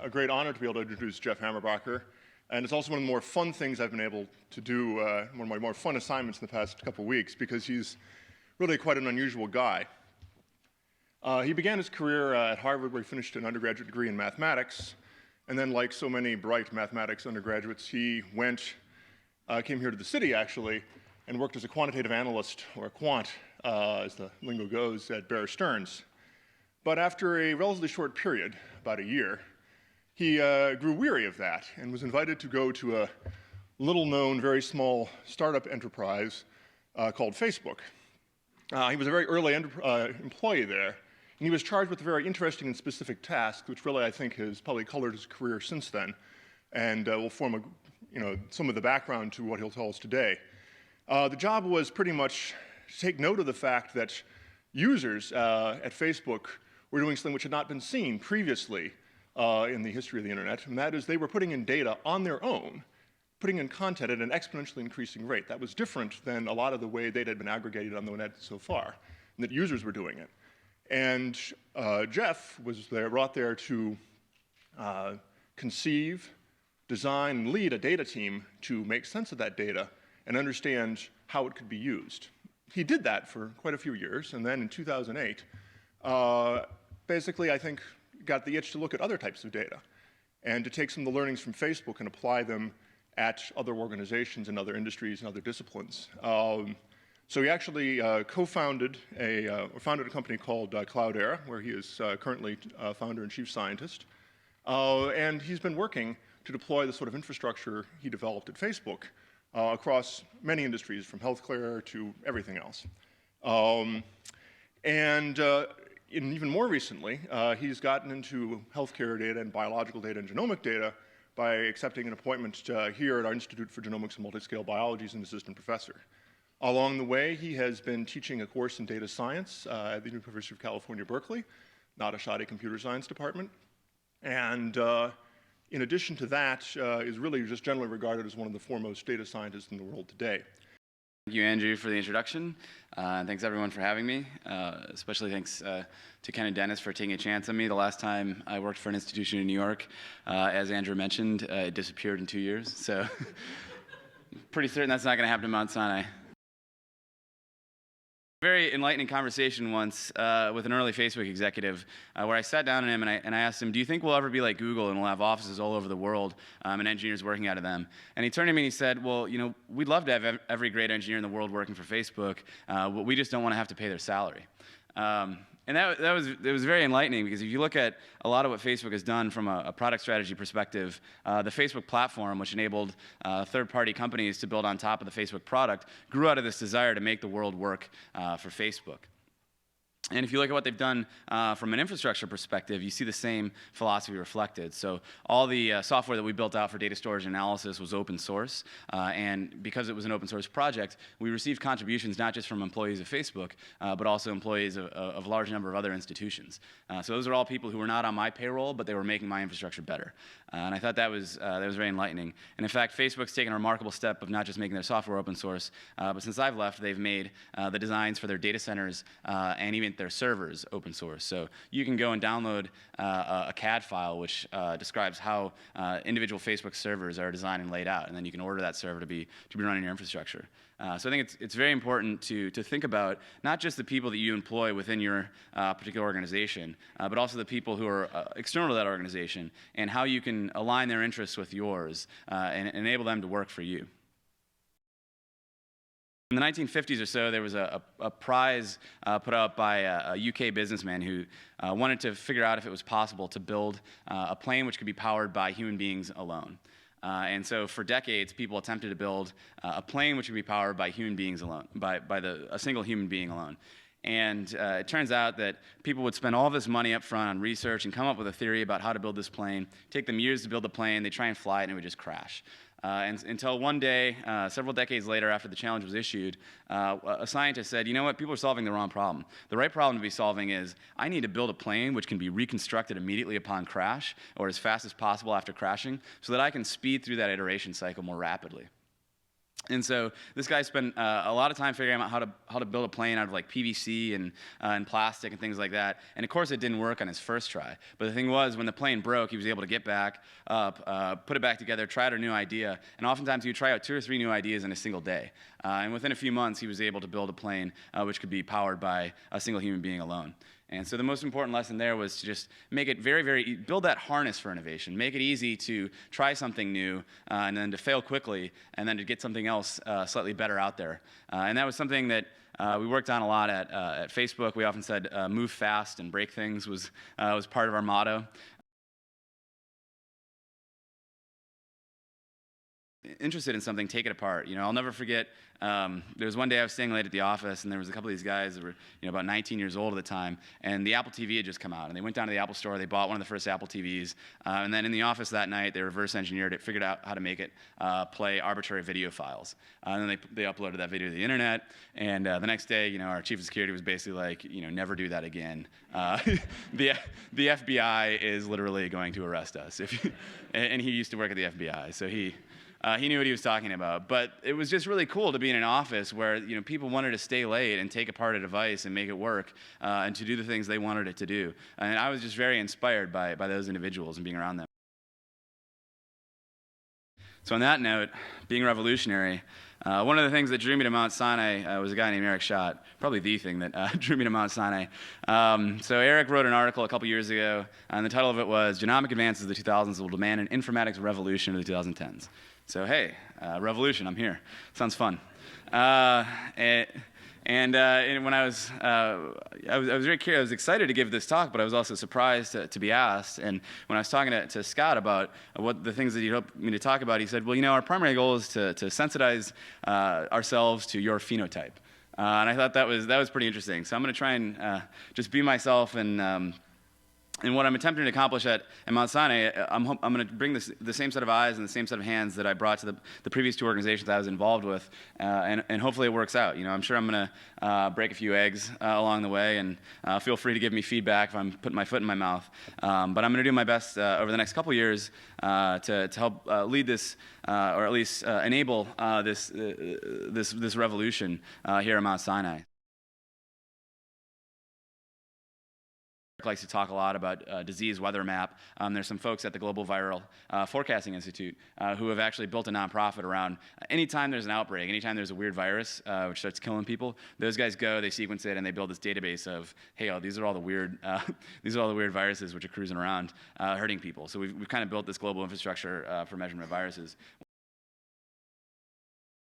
a great honor to be able to introduce Jeff Hammerbacher, and it's also one of the more fun things I've been able to do, one of my more fun assignments in the past couple of weeks, because he's really quite an unusual guy. He began his career at Harvard, where he finished an undergraduate degree in mathematics, and then, like so many bright mathematics undergraduates, he came here to the city, actually, and worked as a quantitative analyst, or a quant, as the lingo goes, at Bear Stearns. But after a relatively short period, about a year, he grew weary of that and was invited to go to a little-known, very small startup enterprise called Facebook. He was a very early employee there, and he was charged with a very interesting and specific task, which really I think has probably colored his career since then, and will form some of the background to what he'll tell us today. The job was pretty much to take note of the fact that users at Facebook were doing something which had not been seen previously in the history of the internet, and that is they were putting in data on their own, putting in content at an exponentially increasing rate. That was different than a lot of the way data had been aggregated on the net so far, and that users were doing it. And Jeff was brought there to conceive, design, and lead a data team to make sense of that data and understand how it could be used. He did that for quite a few years, and then in 2008, basically, I think, got the itch to look at other types of data and to take some of the learnings from Facebook and apply them at other organizations and other industries and other disciplines. So he actually founded a company called Cloudera, where he is currently founder and chief scientist. And he's been working to deploy the sort of infrastructure he developed at Facebook across many industries, from healthcare to everything else. And even more recently, he's gotten into healthcare data and biological data and genomic data by accepting an appointment here at our Institute for Genomics and Multiscale Biology as an assistant professor. Along the way, he has been teaching a course in data science at the University of California, Berkeley, not a shoddy computer science department. And in addition to that, is really just generally regarded as one of the foremost data scientists in the world today. Thank you, Andrew, for the introduction, and thanks everyone for having me. Especially thanks to Ken and Dennis for taking a chance on me. The last time I worked for an institution in New York, as Andrew mentioned, it disappeared in 2 years, so pretty certain that's not going to happen to Mount Sinai. Very enlightening conversation once with an early Facebook executive where I sat down with him and I asked him, do you think we'll ever be like Google and we'll have offices all over the world and engineers working out of them? And he turned to me and he said, well, we'd love to have every great engineer in the world working for Facebook, but we just don't want to have to pay their salary. And it was very enlightening, because if you look at a lot of what Facebook has done from a product strategy perspective, the Facebook platform, which enabled third-party companies to build on top of the Facebook product, grew out of this desire to make the world work for Facebook. And if you look at what they've done from an infrastructure perspective, you see the same philosophy reflected. So all the software that we built out for data storage and analysis was open source. And because it was an open source project, we received contributions not just from employees of Facebook, but also employees of a large number of other institutions. So those are all people who were not on my payroll, but they were making my infrastructure better. And I thought that was very enlightening. And in fact, Facebook's taken a remarkable step of not just making their software open source, but since I've left, they've made the designs for their data centers and even their servers open source. So you can go and download a CAD file which describes how individual Facebook servers are designed and laid out, and then you can order that server to be running your infrastructure. So I think it's very important to think about not just the people that you employ within your particular organization, but also the people who are external to that organization, and how you can align their interests with yours and enable them to work for you. In the 1950s or so, there was a prize put out by a UK businessman who wanted to figure out if it was possible to build a plane which could be powered by human beings alone. And so for decades, people attempted to build a plane which would be powered by human beings alone, by a single human being alone. And it turns out that people would spend all this money up front on research and come up with a theory about how to build this plane, take them years to build the plane, they try and fly it, and it would just crash. Until one day, several decades later after the challenge was issued, a scientist said, you know what, people are solving the wrong problem. The right problem to be solving is, I need to build a plane which can be reconstructed immediately upon crash, or as fast as possible after crashing, so that I can speed through that iteration cycle more rapidly. And so this guy spent a lot of time figuring out how to build a plane out of like PVC and plastic and things like that. And of course, it didn't work on his first try. But the thing was, when the plane broke, he was able to get back up, put it back together, try out a new idea. And oftentimes, he would try out 2 or 3 new ideas in a single day. And within a few months, he was able to build a plane which could be powered by a single human being alone. And so the most important lesson there was to just make it build that harness for innovation. Make it easy to try something new and then to fail quickly and then to get something else slightly better out there. And that was something that we worked on a lot at Facebook. We often said move fast and break things was part of our motto. Interested in something, take it apart. I'll never forget, there was one day I was staying late at the office, and there was a couple of these guys that were about 19 years old at the time, and the Apple TV had just come out, and they went down to the Apple store, they bought one of the first Apple TVs, and then in the office that night, they reverse engineered it, figured out how to make it play arbitrary video files. And then they uploaded that video to the internet, and the next day, our chief of security was basically like, never do that again. The FBI is literally going to arrest us. And he used to work at the FBI, so he knew what he was talking about. But it was just really cool to be in an office where people wanted to stay late and take apart a device and make it work and to do the things they wanted it to do. And I was just very inspired by those individuals and being around them. So on that note, being revolutionary, one of the things that drew me to Mount Sinai was a guy named Eric Schott, probably the thing that drew me to Mount Sinai. So Eric wrote an article a couple years ago, and the title of it was "Genomic Advances of the 2000s Will Demand an Informatics Revolution of the 2010s." So hey, revolution, I'm here. Sounds fun. And when I was very curious, I was excited to give this talk, but I was also surprised to be asked. And when I was talking to Scott about what the things that he'd hoped me to talk about, he said, well, our primary goal is to sensitize ourselves to your phenotype. And I thought that was pretty interesting. So I'm going to try and just be myself and what I'm attempting to accomplish at Mount Sinai, I'm going to bring the same set of eyes and the same set of hands that I brought to the previous 2 organizations I was involved with, and hopefully it works out. I'm sure I'm going to break a few eggs along the way, and feel free to give me feedback if I'm putting my foot in my mouth. But I'm going to do my best over the next couple years to help lead this, or at least enable this revolution here at Mount Sinai. Likes to talk a lot about disease weather map. There's some folks at the Global Viral Forecasting Institute who have actually built a nonprofit around anytime there's an outbreak, anytime there's a weird virus which starts killing people, those guys go, they sequence it, and they build this database of, hey, these are all the weird viruses which are cruising around hurting people. So we've kind of built this global infrastructure for measurement of viruses.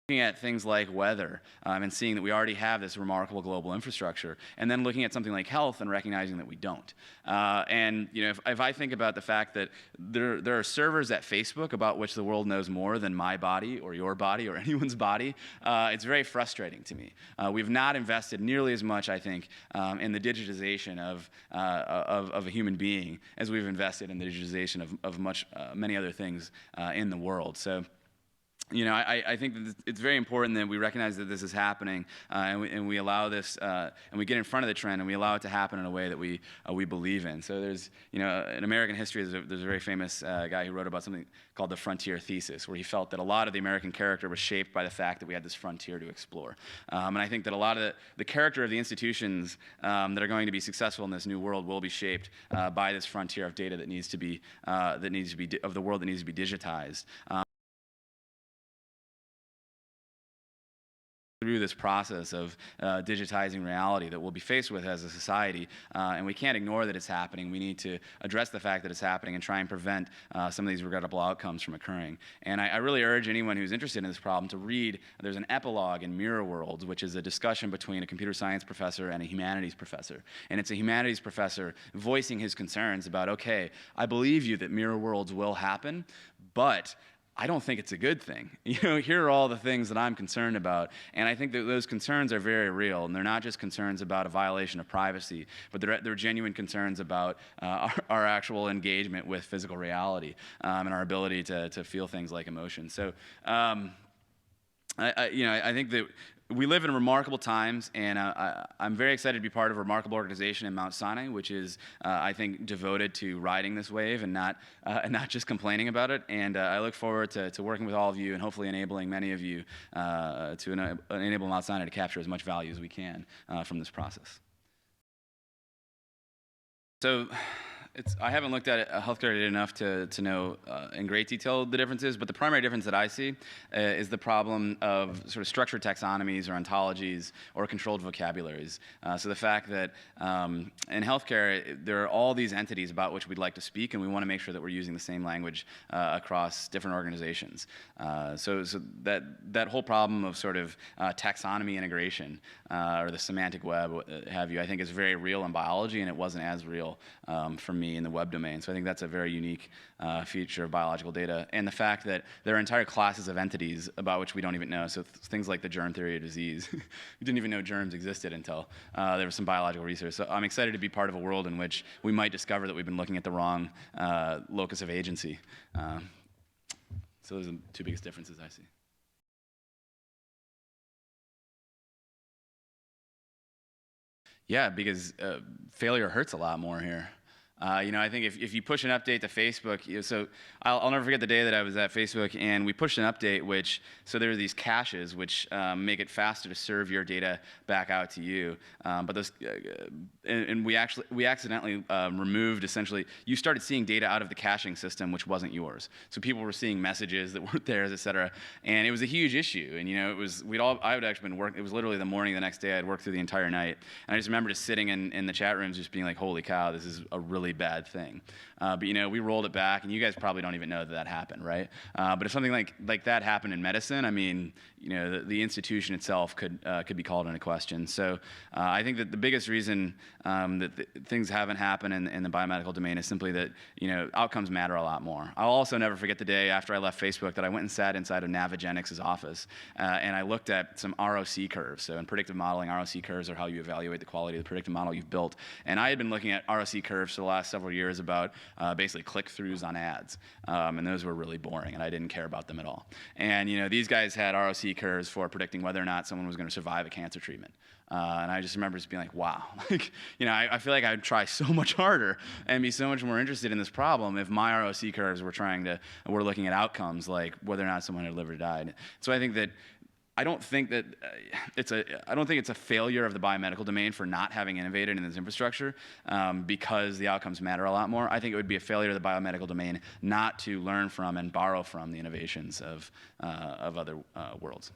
Looking at things like weather and seeing that we already have this remarkable global infrastructure, and then looking at something like health and recognizing that we don't. And if I think about the fact that there are servers at Facebook about which the world knows more than my body or your body or anyone's body, it's very frustrating to me. We've not invested nearly as much, I think, in the digitization of a human being as we've invested in the digitization of many other things in the world. So. I think that it's very important that we recognize that this is happening, and we allow this, and we get in front of the trend, and we allow it to happen in a way that we believe in. So there's, in American history, there's a very famous guy who wrote about something called the frontier thesis, where he felt that a lot of the American character was shaped by the fact that we had this frontier to explore. And I think that a lot of the character of the institutions that are going to be successful in this new world will be shaped by this frontier of data that needs to be of the world that needs to be digitized. Through this process of digitizing reality that we'll be faced with as a society, and we can't ignore that it's happening. We need to address the fact that it's happening and try and prevent some of these regrettable outcomes from occurring. And I really urge anyone who's interested in this problem to read, there's an epilogue in Mirror Worlds, which is a discussion between a computer science professor and a humanities professor. And it's a humanities professor voicing his concerns about, okay, I believe you that Mirror Worlds will happen, but I don't think it's a good thing. Here are all the things that I'm concerned about, and I think that those concerns are very real, and they're not just concerns about a violation of privacy, but they're genuine concerns about our actual engagement with physical reality and our ability to feel things like emotion. So. I think that we live in remarkable times, and I'm very excited to be part of a remarkable organization in Mount Sinai, which is, I think, devoted to riding this wave and not just complaining about it. And I look forward to working with all of you and hopefully enabling many of you to enable Mount Sinai to capture as much value as we can from this process. So I haven't looked at healthcare data enough to know in great detail the differences, but the primary difference that I see is the problem of sort of structured taxonomies or ontologies or controlled vocabularies. So the fact that in healthcare, there are all these entities about which we'd like to speak, and we want to make sure that we're using the same language across different organizations. So that whole problem of sort of taxonomy integration or the semantic web, what have you, I think is very real in biology, and it wasn't as real for me in the web domain. So I think that's a very unique feature of biological data. And the fact that there are entire classes of entities about which we don't even know. So things like the germ theory of disease. We didn't even know germs existed until there was some biological research. So I'm excited to be part of a world in which we might discover that we've been looking at the wrong locus of agency. So those are the two biggest differences I see. Yeah, because failure hurts a lot more here. I think if you push an update to Facebook, so I'll never forget the day that I was at Facebook and we pushed an update so there are these caches which make it faster to serve your data back out to you. But those, and we accidentally removed, essentially, you started seeing data out of the caching system which wasn't yours. So people were seeing messages that weren't theirs, et cetera. And it was a huge issue. And I would actually been working, it was literally the morning the next day, I'd worked through the entire night. And I just remember just sitting in the chat rooms just being like, holy cow, this is a really bad thing. But we rolled it back, and you guys probably don't even know that happened, right? But if something like that happened in medicine, I mean, the institution itself could be called into question. So I think that the biggest reason that things haven't happened in the biomedical domain is simply that outcomes matter a lot more. I'll also never forget the day after I left Facebook that I went and sat inside of Navigenics' office, and I looked at some ROC curves. So in predictive modeling, ROC curves are how you evaluate the quality of the predictive model you've built. And I had been looking at ROC curves for the last several years about basically click-throughs on ads, and those were really boring, and I didn't care about them at all. And these guys had ROC curves for predicting whether or not someone was going to survive a cancer treatment. And I just remember just being like, wow, I feel like I would try so much harder and be so much more interested in this problem if my ROC curves were looking at outcomes like whether or not someone had lived or died. So I think that I don't think it's a failure of the biomedical domain for not having innovated in this infrastructure because the outcomes matter a lot more. I think it would be a failure of the biomedical domain not to learn from and borrow from the innovations of other worlds.